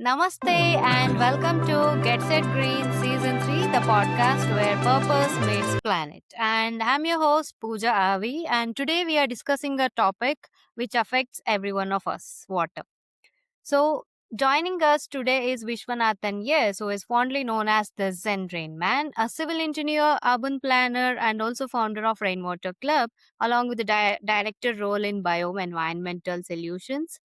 Namaste and welcome to Get Set Green Season 3, the podcast where purpose meets planet. And I'm your host, Pooja R V, and today we are discussing a topic which affects every one of us water. So, joining us today is Vishwanath S, who is fondly known as the ZenRainman, a civil engineer, urban planner, and also founder of Rainwater Club, along with the director role in Biome Environmental Solutions.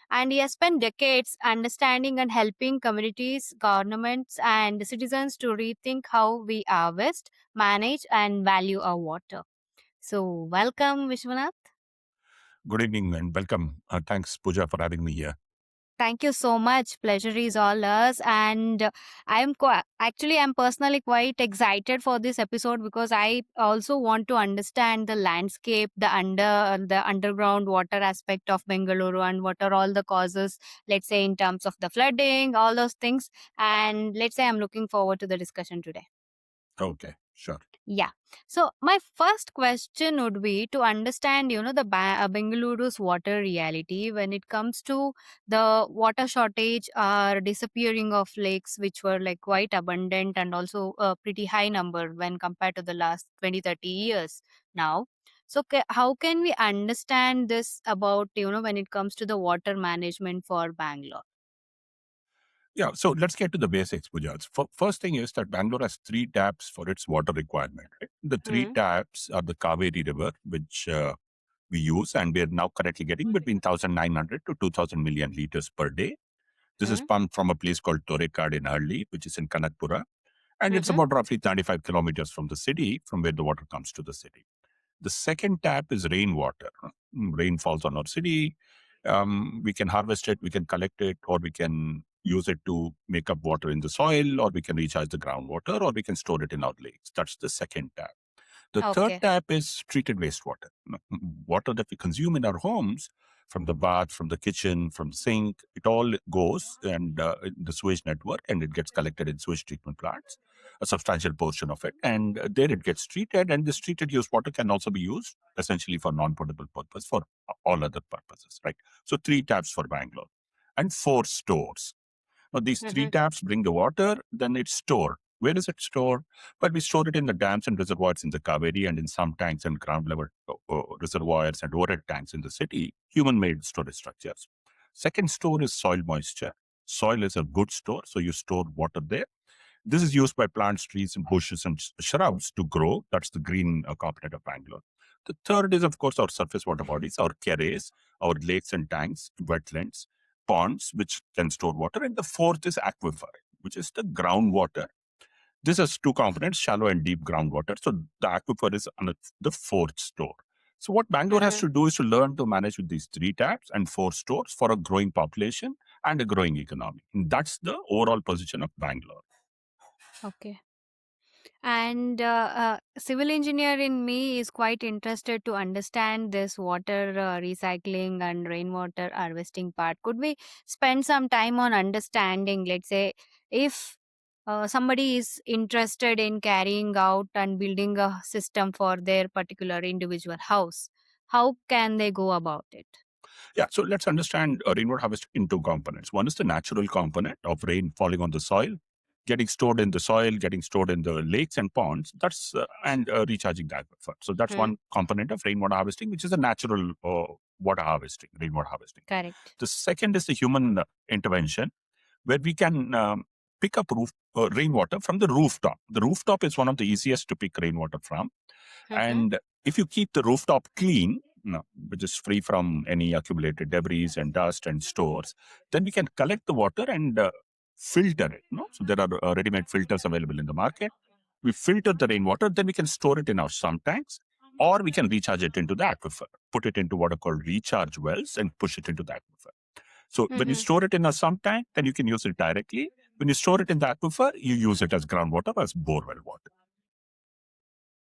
And he has spent decades understanding and helping communities, governments, and citizens to rethink how we harvest, manage, and value our water. So, welcome, Vishwanath. Good evening and welcome. Thanks, Pooja, for having me here. Thank you so much. Pleasure is all ours. And I'm personally quite excited for this episode because I also want to understand the landscape, the underground water aspect of Bengaluru and what are all the causes, let's say in terms of the flooding, all those things. And let's say I'm looking forward to the discussion today. Okay, sure. Yeah. So my first question would be to understand, Bengaluru's water reality when it comes to the water shortage or disappearing of lakes, which were like quite abundant and also a pretty high number when compared to the last 20, 30 years now. So how can we understand this about, when it comes to the water management for Bangalore? Yeah, so let's get to the basics, Pooja. First thing is that Bangalore has three taps for its water requirement. Right? The three Hmm. taps are the Kaveri River, which we use, and we are now currently getting between 1,900 to 2,000 million liters per day. This is Hmm. pumped from a place called Torekad in Hurley, which is in Kanakpura, and it's Hmm. about roughly 95 kilometers from the city, from where the water comes to the city. The second tap is rainwater. Rain falls on our city. We can harvest it, we can collect it, or we can use it to make up water in the soil, or we can recharge the groundwater, or we can store it in our lakes. That's the second tap. The third Okay. tap is treated wastewater, water that we consume in our homes, from the bath, from the kitchen, from the sink. It all goes and the sewage network, and it gets collected in sewage treatment plants, a substantial portion of it, and there it gets treated. And this treated used water can also be used essentially for non-potable purpose, for all other purposes, right? So three taps for Bangalore, and four stores. Now, these three Hmm. taps bring the water, then it's stored. Where is it stored? Well, we store it in the dams and reservoirs in the Kaveri, and in some tanks and ground level reservoirs and overhead tanks in the city, human made storage structures. Second store is soil moisture. Soil is a good store, so you store water there. This is used by plants, trees, and bushes and shrubs to grow. That's the green component of Bangalore. The third is, of course, our surface water bodies, our keres, our lakes and tanks, wetlands, ponds, which can store water. And the fourth is aquifer, which is the groundwater. This has two components, shallow and deep groundwater. So the aquifer is on the fourth store. So what Bangalore has Hmm. to do is to learn to manage with these three taps and four stores for a growing population and a growing economy. And that's the overall position of Bangalore. Okay. And civil engineer in me is quite interested to understand this water recycling and rainwater harvesting part. Could we spend some time on understanding, let's say, if somebody is interested in carrying out and building a system for their particular individual house, how can they go about it? Yeah, so let's understand rainwater harvesting in two components. One is the natural component of rain falling on the soil, getting stored in the soil, getting stored in the lakes and ponds. That's and recharging the aquifer. So that's Hmm. one component of rainwater harvesting, which is a natural water harvesting, rainwater harvesting. Correct. The second is the human intervention, where we can pick up rainwater from the rooftop. The rooftop is one of the easiest to pick rainwater from, Mm-hmm. and if you keep the rooftop clean, which is free from any accumulated debris and dust and stores, then we can collect the water and filter it. So there are ready-made filters available in the market. We filter the rainwater, then we can store it in our sump tanks, or we can recharge it into the aquifer, put it into what are called recharge wells and push it into the aquifer. So when you Mm-hmm. store it in a sump tank, then you can use it directly. When you store it in the aquifer, you use it as groundwater, as borewell water.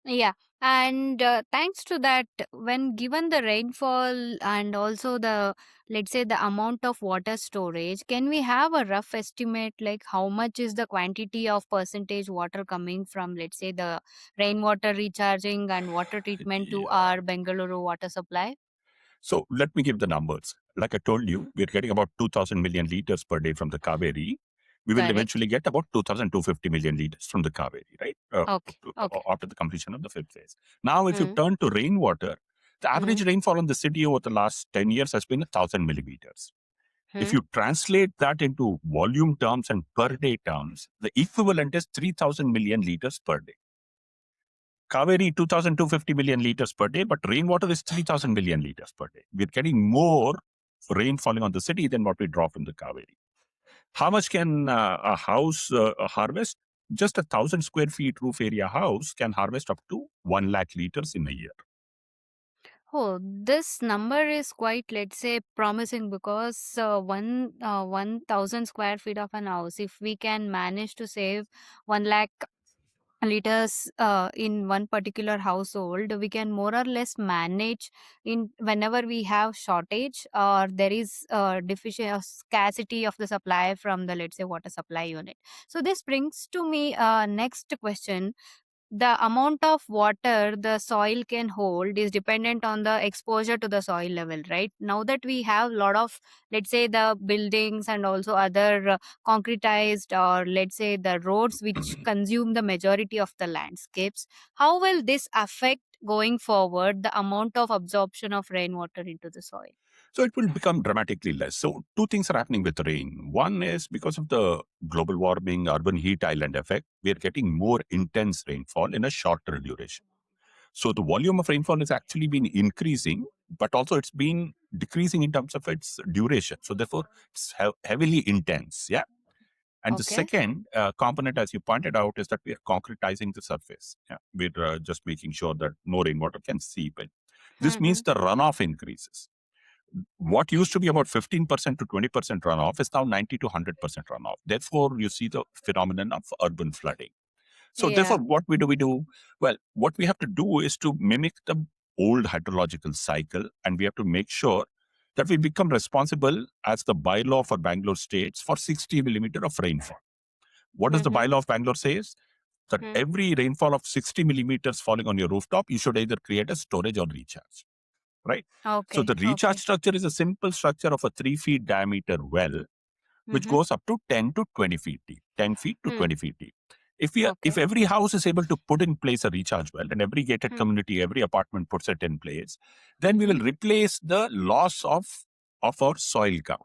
Yeah, and thanks to that, when given the rainfall and also the, let's say, the amount of water storage, can we have a rough estimate like how much is the quantity of percentage water coming from, let's say, the rainwater recharging and water treatment to Yeah. our Bengaluru water supply? So let me give the numbers. Like I told you, we're getting about 2,000 million liters per day from the Kaveri. We will Correct. eventually get about 2,250 million liters from the Kaveri, right? Okay. Okay. After the completion of the fifth phase. Now, if you Hmm. turn to rainwater, the Hmm. average rainfall in the city over the last 10 years has been 1,000 millimeters. If Hmm. you translate that into volume terms and per day terms, the equivalent is 3,000 million liters per day. Kaveri, 2,250 million liters per day, but rainwater is 3,000 million liters per day. We're getting more rain falling on the city than what we draw from the Kaveri. How much can a house harvest? Just 1,000 square feet roof area house can harvest up to 1 lakh liters in a year. Oh, this number is quite, let's say, promising because 1,000 square feet of an house, if we can manage to save 1 lakh liters in one particular household, we can more or less manage in whenever we have shortage or there is deficient or scarcity of the supply from the, let's say, water supply unit. So this brings to me next question. The amount of water the soil can hold is dependent on the exposure to the soil level, right? Now that we have a lot of, let's say, the buildings and also other concretized, or let's say the roads which consume the majority of the landscapes, how will this affect going forward the amount of absorption of rainwater into the soil? So it will become dramatically less. So two things are happening with rain. One is because of the global warming, urban heat island effect, we are getting more intense rainfall in a shorter duration. So the volume of rainfall has actually been increasing, but also it's been decreasing in terms of its duration. So therefore, it's heavily intense. Yeah. And the Okay. second component, as you pointed out, is that we are concretizing the surface. Yeah. We're just making sure that no rainwater can seep in. This Mm-hmm. means the runoff increases. What used to be about 15% to 20% runoff is now 90 to 100% runoff. Therefore, you see the phenomenon of urban flooding. So therefore, Yeah. what we do? Well, what we have to do is to mimic the old hydrological cycle, and we have to make sure that we become responsible as the bylaw for Bangalore states for 60 millimeter of rainfall. What does the Mm-hmm. bylaw of Bangalore says? That Hmm. every rainfall of 60 millimeters falling on your rooftop, you should either create a storage or recharge, right? So Okay. the recharge Okay. structure is a simple structure of a 3 feet diameter well, which Mm-hmm. goes up to 10 to 20 feet deep, 10 feet to Hmm. 20 feet deep. If Okay. every house is able to put in place a recharge well, and every gated Hmm. community, every apartment puts it in place, then we Mm-hmm. will replace the loss of our soil cover.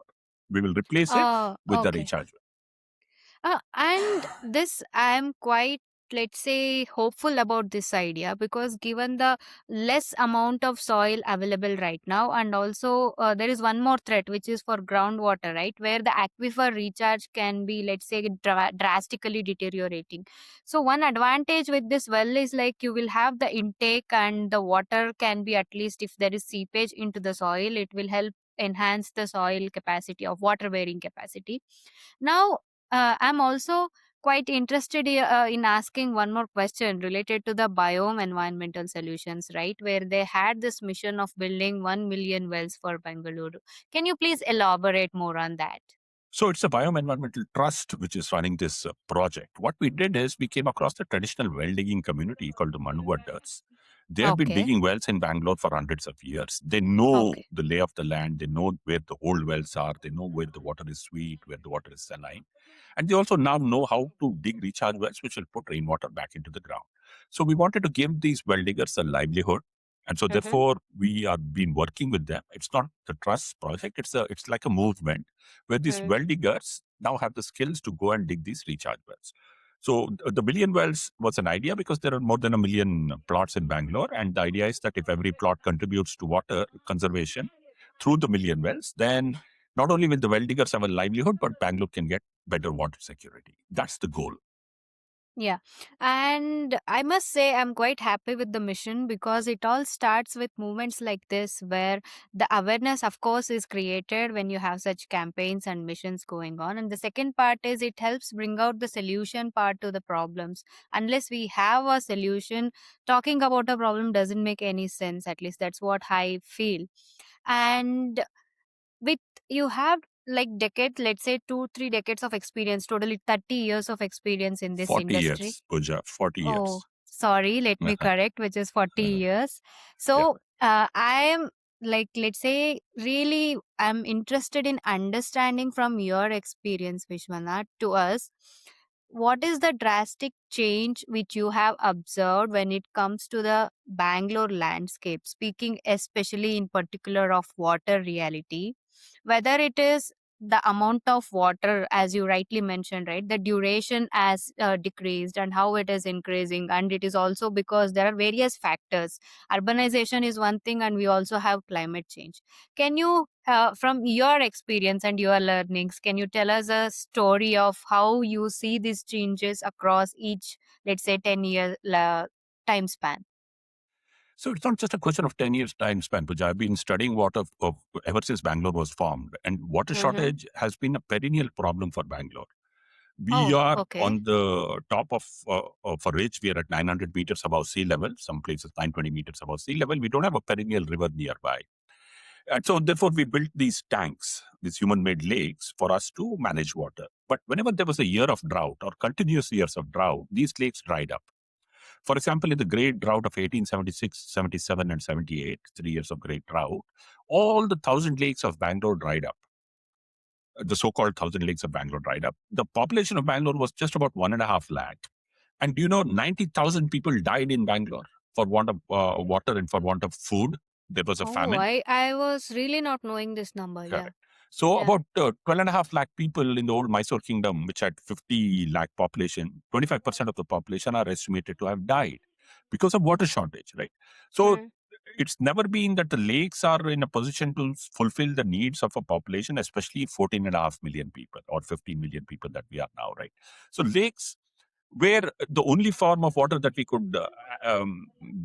We will replace it with the Okay. recharge well. And this, I am quite, let's say, hopeful about this idea because given the less amount of soil available right now, and also there is one more threat which is for groundwater, right, where the aquifer recharge can be, let's say, drastically deteriorating. So one advantage with this well is like you will have the intake and the water can be, at least if there is seepage into the soil, it will help enhance the soil capacity of water bearing capacity. Now I'm also quite interested in asking one more question related to the Biome Environmental Solutions, right? Where they had this mission of building 1 million wells for Bengaluru. Can you please elaborate more on that? So it's a Biome Environmental Trust which is running this project. What we did is we came across the traditional well digging community called the Manuvadas. They have been Okay. digging wells in Bangalore for hundreds of years. They know Okay. the lay of the land. They know where the old wells are. They know where the water is sweet, where the water is saline. And they also now know how to dig recharge wells, which will put rainwater back into the ground. So we wanted to give these well diggers a livelihood. And so Mm-hmm. therefore we have been working with them. It's not the trust project. It's like a movement where these Hmm. well diggers now have the skills to go and dig these recharge wells. So the million wells was an idea because there are more than a million plots in Bangalore. And the idea is that if every plot contributes to water conservation through the million wells, then not only will the well diggers have a livelihood, but Bangalore can get better water security. That's the goal. Yeah. And I must say, I'm quite happy with the mission because it all starts with movements like this, where the awareness, of course, is created when you have such campaigns and missions going on. And the second part is it helps bring out the solution part to the problems. Unless we have a solution, talking about a problem doesn't make any sense. At least that's what I feel. And with you have like decades, let's say 2 3 decades of experience, totally 30 years of experience in this 40 industry. years, Pooja, 40 Oh, years. sorry, let me correct, which is 40 years. Yeah. So I am like, let's say, really, I'm interested in understanding from your experience, Vishwanath, to us, what is the drastic change which you have observed when it comes to the Bangalore landscape, speaking especially in particular of water reality, whether it is the amount of water, as you rightly mentioned, right, the duration has decreased and how it is increasing, and it is also because there are various factors. Urbanization is one thing, and we also have climate change. Can you, from your experience and your learnings, can you tell us a story of how you see these changes across each, let's say, 10-year time span? So it's not just a question of 10 years time span, Pooja. I've been studying water ever since Bangalore was formed, and water Mm-hmm. shortage has been a perennial problem for Bangalore. We Oh, are okay. on the top of a ridge. We are at 900 meters above sea level, some places 920 meters above sea level. We don't have a perennial river nearby. And so, therefore, we built these tanks, these human made lakes, for us to manage water. But whenever there was a year of drought or continuous years of drought, these lakes dried up. For example, in the great drought of 1876, 77, and 78, 3 years of great drought, all the 1,000 lakes of Bangalore dried up. The so-called 1,000 lakes of Bangalore dried up. The population of Bangalore was just about 1.5 lakh. And do you know, 90,000 people died in Bangalore for want of water and for want of food. There was a Oh, famine. I was really not knowing this number. Yeah. Correct. So Yeah. about 12.5 lakh people in the old Mysore kingdom, which had 50 lakh population, 25% of the population are estimated to have died because of water shortage, right? So Hmm. it's never been that the lakes are in a position to fulfill the needs of a population, especially 14.5 million people or 15 million people that we are now, right? So lakes were the only form of water that we could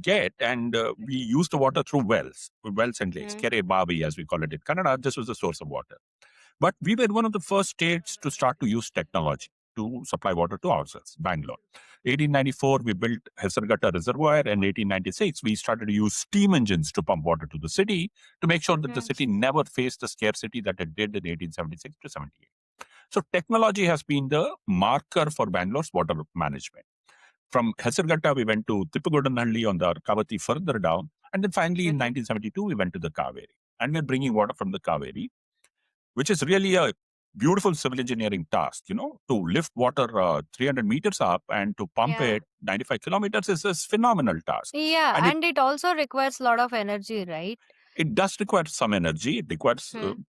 get, and we used the water through wells and lakes. Hmm. Kere Bavi, as we call it in Kannada, this was the source of water. But we were one of the first states to start to use technology to supply water to ourselves, Bangalore. 1894, we built Hesarghatta Reservoir, and 1896, we started to use steam engines to pump water to the city to make sure that the Hmm. city never faced the scarcity that it did in 1876 to 78. So technology has been the marker for Bangalore's water management. From Hesarghatta, we went to Tippagodanhalli on the Kavati further down. And then finally in Hmm. 1972, we went to the Kaveri. And we're bringing water from the Kaveri, which is really a beautiful civil engineering task. To lift water 300 meters up and to pump Yeah. it 95 kilometers is a phenomenal task. Yeah, And and it also requires a lot of energy, right? it does require some energy. It requires Hmm.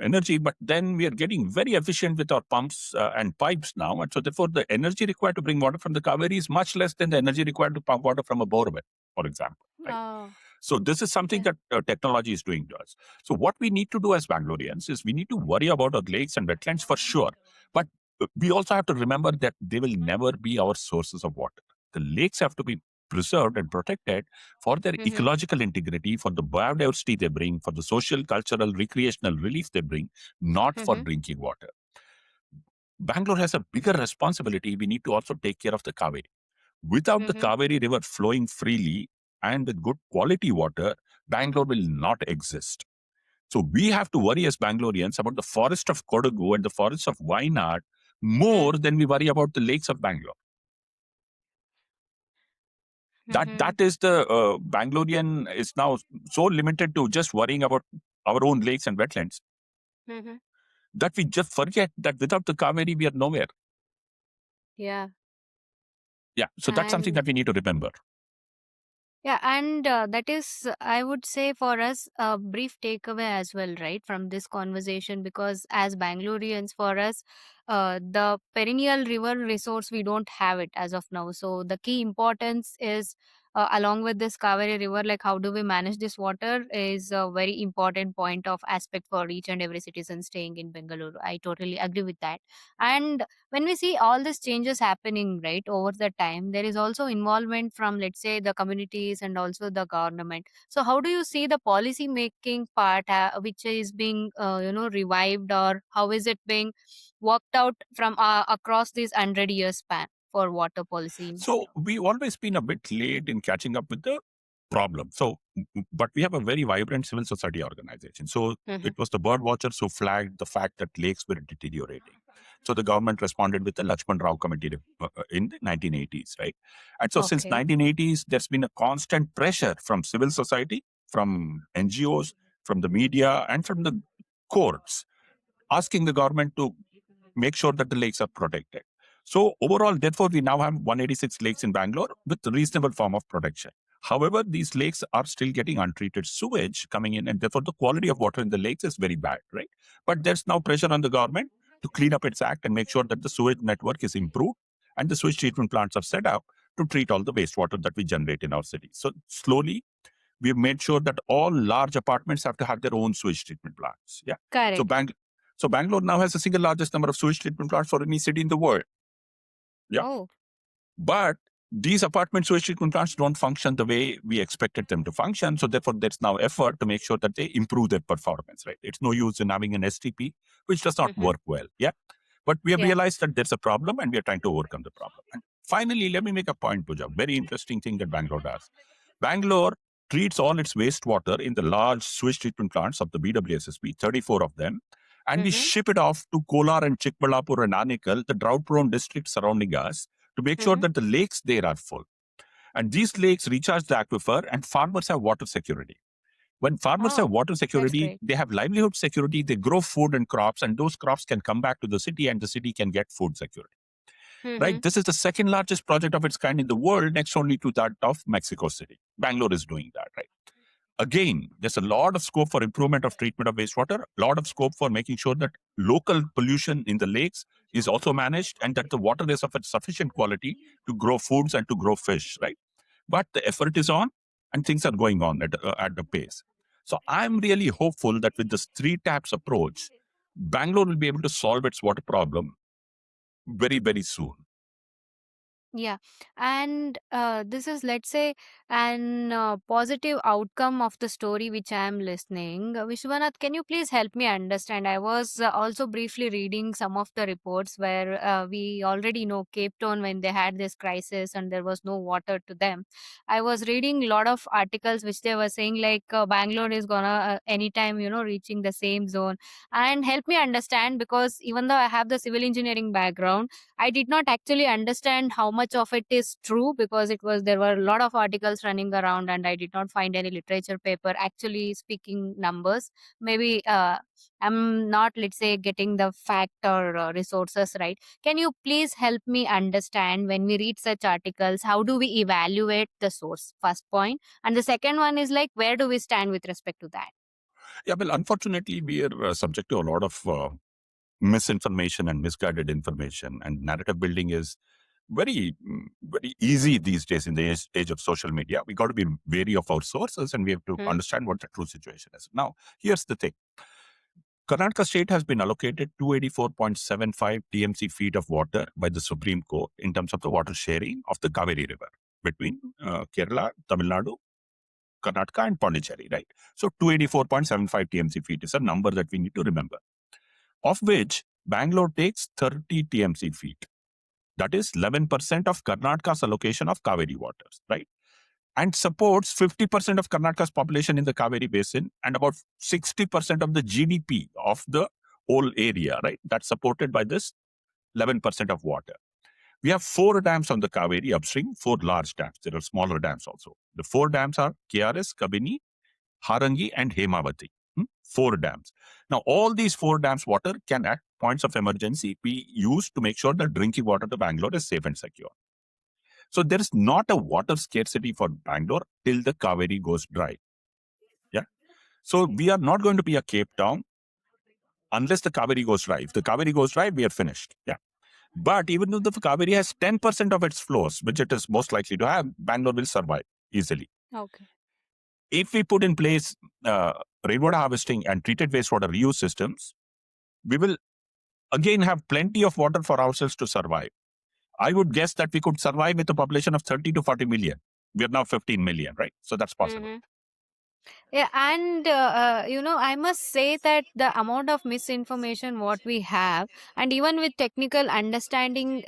energy, but then we are getting very efficient with our pumps and pipes now. And so, therefore, the energy required to bring water from the Kaveri is much less than the energy required to pump water from a borewell, for example. Right? Oh, So, this is something yeah. that technology is doing to us. So, what we need to do as Bangaloreans is we need to worry about our lakes and wetlands for sure. But we also have to remember that they will never be our sources of water. The lakes have to be preserved and protected for their Mm-hmm. ecological integrity, for the biodiversity they bring, for the social, cultural, recreational relief they bring, not for Mm-hmm. drinking water. Bangalore has a bigger responsibility. We need to also take care of the Kaveri. Without the Mm-hmm. Kaveri River flowing freely and with good quality water, Bangalore will not exist. So we have to worry as Bangaloreans about the forest of Kodagu and the forest of Wayanad more than we worry about the lakes of Bangalore. that Mm-hmm. that is the Bangalorean is now so limited to just worrying about our own lakes and wetlands Mm-hmm. that we just forget that without the Kaveri we are nowhere. Yeah. Yeah, so that's something And that we need to remember. yeah, and that is, I would say, for us, a brief takeaway as well, right, from this conversation, because as Bangaloreans, for us, the perennial river resource, we don't have it as of now. So the key importance is, along with this Kaveri River, like how do we manage this water is a very important point of aspect for each and every citizen staying in Bengaluru. I totally agree with that. And when we see all these changes happening, right, over the time, there is also involvement from, let's say, the communities and also the government. So how do you see the policy making part, which is being revived, or how is it being worked out from across this 100 year span for water policy in So Bangalore? we've always been a bit late in catching up with the problem. But we have a very vibrant civil society organization. So Mm-hmm. it was the bird watchers who flagged the fact that lakes were deteriorating. So the government responded with the Lakshman Rao Committee in the 1980s, right? And so since Okay. 1980s, there's been a constant pressure from civil society from NGOs, from the media, and from the courts, asking the government to make sure that the lakes are protected. So overall, therefore, we now have 186 lakes in Bangalore with reasonable form of protection. However, these lakes are still getting untreated sewage coming in, and therefore the quality of water in the lakes is very bad, right? But there's now pressure on the government to clean up its act and make sure that the sewage network is improved and the sewage treatment plants are set up to treat all the wastewater that we generate in our city. So slowly, we've made sure that all large apartments have to have their own sewage treatment plants. Yeah. So Correct. so Bangalore now has the single largest number of sewage treatment plants for any city in the world. Yeah. Oh. But these apartment sewage treatment plants don't function the way we expected them to function. So therefore, there's now effort to make sure that they improve their performance, right? It's no use in having an STP, which does not Hmm. work well. Yeah. But we have Yeah. realized that there's a problem and we are trying to overcome the problem. And finally, let me make a point, Pooja. Very interesting thing that Bangalore does. Bangalore treats all its wastewater in the large sewage treatment plants of the BWSSB, 34 of them, and we Hmm. ship it off to Kolar and Chikballapur and Anikal, the drought-prone districts surrounding us, to make sure Hmm. that the lakes there are full. And these lakes recharge the aquifer and farmers have water security. When farmers have Oh, water that's security, great. they have livelihood security, they grow food and crops, and those crops can come back to the city and the city can get food security. Hmm. Right? This is the second largest project of its kind in the world, next only to that of Mexico City. Bangalore is doing that, right? Again, there's a lot of scope for improvement of treatment of wastewater, a lot of scope for making sure that local pollution in the lakes is also managed and that the water is of a sufficient quality to grow foods and to grow fish, right? But the effort is on and things are going on at the pace. So I'm really hopeful that with this three taps approach, Bangalore will be able to solve its water problem very, very soon. Yeah, and this is, let's say, an positive outcome of the story which I am listening. Vishwanath, can you please help me understand? I was also briefly reading some of the reports where we already know Cape Town when they had this crisis and there was no water to them. I was reading a lot of articles which they were saying like Bangalore is gonna anytime reaching the same zone. And help me understand, because even though I have the civil engineering background, I did not actually understand how much of it is true, because there were a lot of articles running around and I did not find any literature paper actually speaking numbers. Maybe I'm not, let's say, getting the fact or resources right. Can you please help me understand, when we read such articles, how do we evaluate the source? First point. And the second one is like, where do we stand with respect to that? Yeah, well, unfortunately, we are subject to a lot of misinformation and misguided information, and narrative building is very easy these days in the age of social media. We got to be wary of our sources and we have to Hmm? understand what the true situation is. Now, here's the thing. Karnataka state has been allocated 284.75 TMC feet of water by the Supreme Court in terms of the water sharing of the Kaveri River between Kerala, Tamil Nadu, Karnataka, and Pondicherry, right? So 284.75 TMC feet is a number that we need to remember, of which Bangalore takes 30 TMC feet. That is 11% of Karnataka's allocation of Kaveri waters, right? And supports 50% of Karnataka's population in the Kaveri basin and about 60% of the GDP of the whole area, right? That's supported by this 11% of water. We have four dams on the Kaveri upstream, four large dams. There are smaller dams also. The four dams are KRS, Kabini, Harangi, and Hemavati. Four dams. Now, all these four dams' water can, at points of emergency, be used to make sure that drinking water to Bangalore is safe and secure. So there is not a water scarcity for Bangalore till the Kaveri goes dry. Yeah. So we are not going to be a Cape Town unless the Kaveri goes dry. If the Kaveri goes dry, we are finished. Yeah. But even though the Kaveri has 10% of its flows, which it is most likely to have, Bangalore will survive easily. Okay. If we put in place rainwater harvesting and treated wastewater reuse systems, we will again have plenty of water for ourselves to survive. I would guess that we could survive with a population of 30 to 40 million. We are now 15 million, right? So that's possible. Mm-hmm. Yeah, and I must say that the amount of misinformation what we have, and even with technical understanding,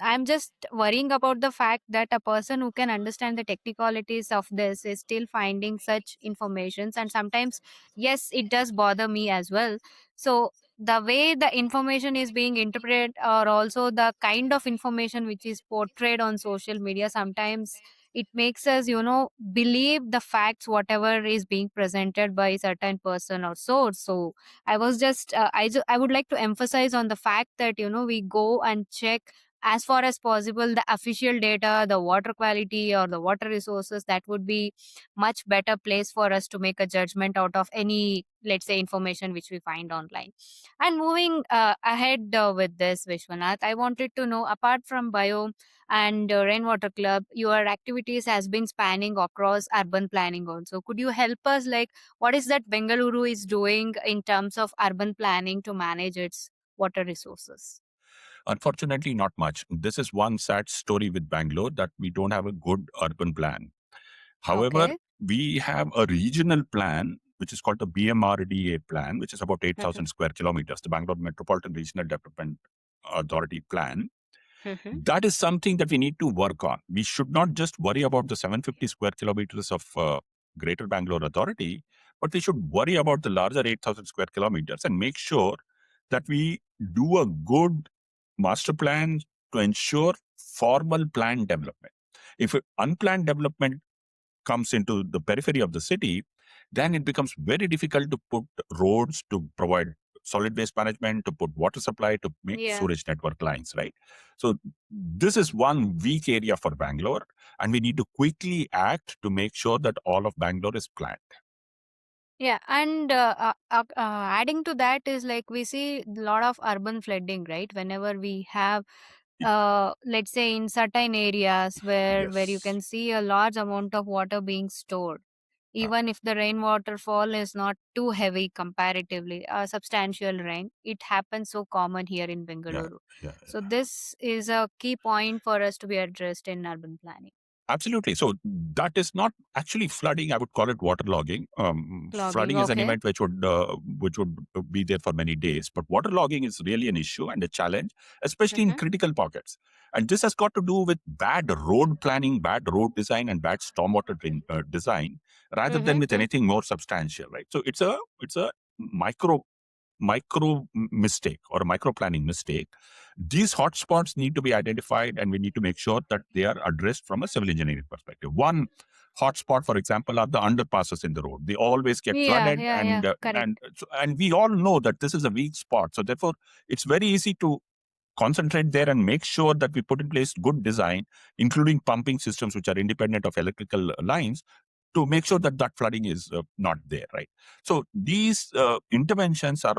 I'm just worrying about the fact that a person who can understand the technicalities of this is still finding such informations, and sometimes, yes, it does bother me as well. So the way the information is being interpreted, or also the kind of information which is portrayed on social media, sometimes it makes us, believe the facts whatever is being presented by certain person or source. So I was just I would like to emphasize on the fact that we go and check as far as possible the official data, the water quality or the water resources. That would be much better place for us to make a judgment out of any, let's say, information which we find online. And moving ahead with this, Vishwanath, I wanted to know, apart from Biome and Rainwater Club, your activities has been spanning across urban planning also. Could you help us, like, what is that Bengaluru is doing in terms of urban planning to manage its water resources? Unfortunately, not much. This is one sad story with Bangalore, that we don't have a good urban plan. However, Okay. we have a regional plan, which is called the BMRDA plan, which is about Mhm, 8,000 square kilometers, the Bangalore Metropolitan Regional Development Authority plan. mhm. That is something that we need to work on. We should not just worry about the 750 square kilometers of Greater Bangalore Authority, but we should worry about the larger 8,000 square kilometers and make sure that we do a good master plan to ensure formal plan development. If unplanned development comes into the periphery of the city, then it becomes very difficult to put roads, to provide solid waste management, to put water supply, to make Yeah. sewage network lines, right? So this is one weak area for Bangalore, and we need to quickly act to make sure that all of Bangalore is planned. Yeah, and adding to that is, like, we see a lot of urban flooding, right? Whenever we have, let's say, in certain areas where you Yes. can see a large amount of water being stored, Uh, even if the rainwater fall is not too heavy comparatively, a substantial rain, it happens so common here in yeah, Bengaluru. yeah. So this is a key point for us to be addressed in urban planning. Absolutely. So that is not actually flooding. I would call it waterlogging. Clogging, Flooding is an okay. event which would be there for many days, but waterlogging is really an issue and a challenge, especially in Mm-hmm. critical pockets. And this has got to do with bad road planning, bad road design, and bad stormwater design, rather than with Mm-hmm. anything more substantial, right? So it's a micro mistake or a micro planning mistake. These hotspots need to be identified, and we need to make sure that they are addressed from a civil engineering perspective. One hotspot, for example, are the underpasses in the road. They always get Yeah, flooded, yeah, yeah, correct. and we all know that this is a weak spot. So therefore, it's very easy to concentrate there and make sure that we put in place good design, including pumping systems which are independent of electrical lines, to make sure that that flooding is not there, right? So these interventions are,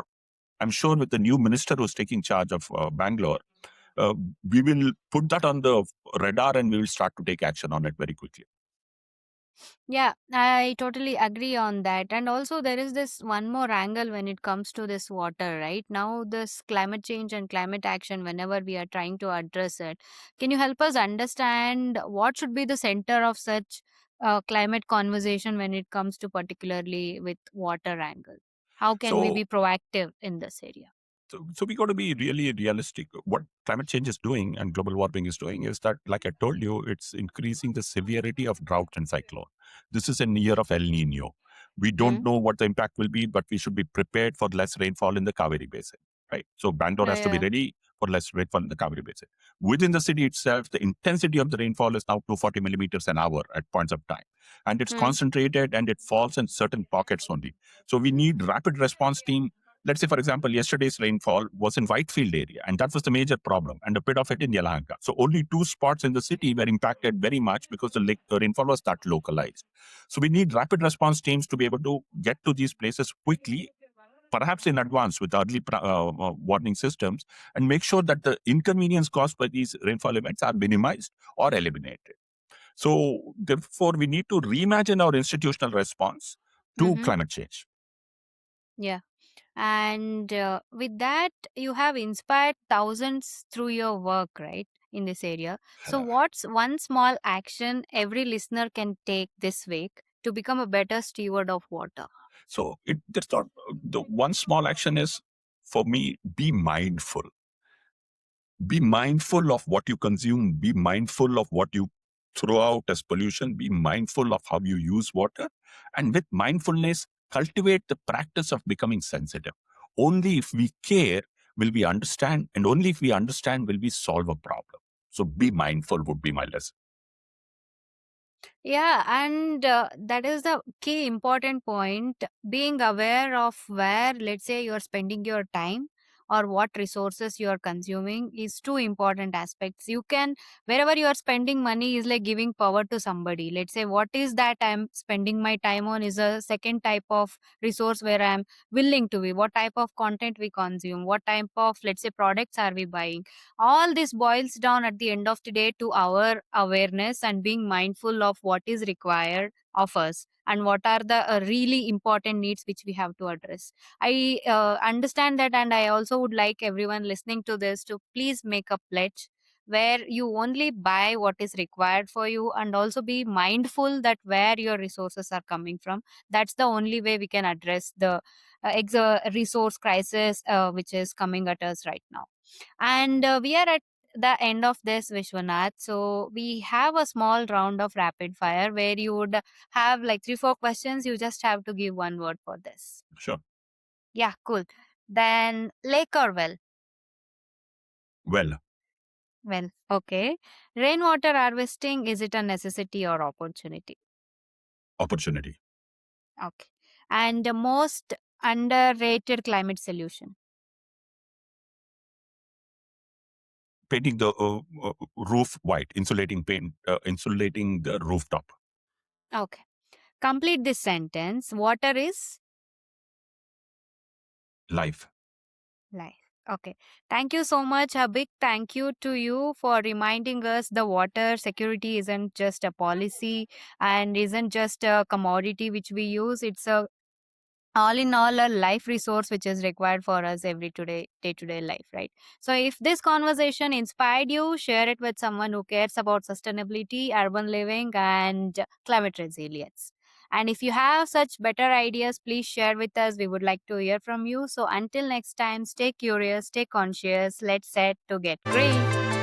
I'm sure, with the new minister who's taking charge of Bangalore, uh, we will put that on the radar and we will start to take action on it very quickly. Yeah, I totally agree on that. And also, there is this one more angle when it comes to this water, right? Now, this climate change and climate action, whenever we are trying to address it, can you help us understand what should be the center of such climate conversation when it comes to particularly with water angle? How can we So be proactive in this area? So we got to be really realistic. What climate change is doing and global warming is doing is that, like I told you, it's increasing the severity of drought and cyclone. This is a year of El Nino. We don't Hmm? know what the impact will be, but we should be prepared for less rainfall in the Kaveri Basin, right? So Bangalore Yeah, has to be yeah. ready for less rainfall in the Kaveri Basin. Within the city itself, the intensity of the rainfall is now 240 millimeters an hour at points of time. And it's Hmm? concentrated and it falls in certain pockets only. So we need rapid response team. Let's say, for example, yesterday's rainfall was in Whitefield area, and that was the major problem, and a bit of it in Yelahanka. So only two spots in the city were impacted very much because the rainfall was that localized. So we need rapid response teams to be able to get to these places quickly, perhaps in advance with early warning systems, and make sure that the inconvenience caused by these rainfall events are minimized or eliminated. So therefore, we need to reimagine our institutional response to Mm-hmm. climate change. Yeah. And with that, you have inspired thousands through your work, right, in this area. So, what's one small action every listener can take this week to become a better steward of water? So that's not the one small action is, for me, be mindful. Be mindful of what you consume. Be mindful of what you throw out as pollution. Be mindful of how you use water. And with mindfulness, cultivate the practice of becoming sensitive. Only if we care will we understand, and only if we understand will we solve a problem. So be mindful would be my lesson. Yeah, and that is the key important point. Being aware of where, let's say, you're spending your time or what resources you are consuming is two important aspects. You can, wherever you are spending money, is like giving power to somebody. Let's say, what is that I'm spending my time on is a second type of resource where I'm willing to be. What type of content we consume, what type of, let's say, products are we buying, all this boils down at the end of the day to our awareness and being mindful of what is required of us and what are the really important needs which we have to address. I understand that, and I also would like everyone listening to this to please make a pledge where you only buy what is required for you, and also be mindful that where your resources are coming from. That's the only way we can address the resource crisis which is coming at us right now. And we are at the end of this, Vishwanath. So we have a small round of rapid fire where you would have like three, four questions. You just have to give one word for this. Sure. Yeah, cool. Then lake or well? Well, Well, okay. Rainwater harvesting, is it a necessity or opportunity? opportunity. Okay. And the most underrated climate solution? Painting the roof white, insulating the rooftop. Okay. Complete this sentence. Water is Life. life. Okay. Thank you so much. A big thank you to you for reminding us the water security isn't just a policy and isn't just a commodity which we use. It's a all in all a life resource which is required for us every today day to day life, right? So if this conversation inspired you, share it with someone who cares about sustainability, urban living, and climate resilience. And if you have such better ideas, please share with us. We would like to hear from you. So until next time, stay curious, stay conscious. Let's set to get green.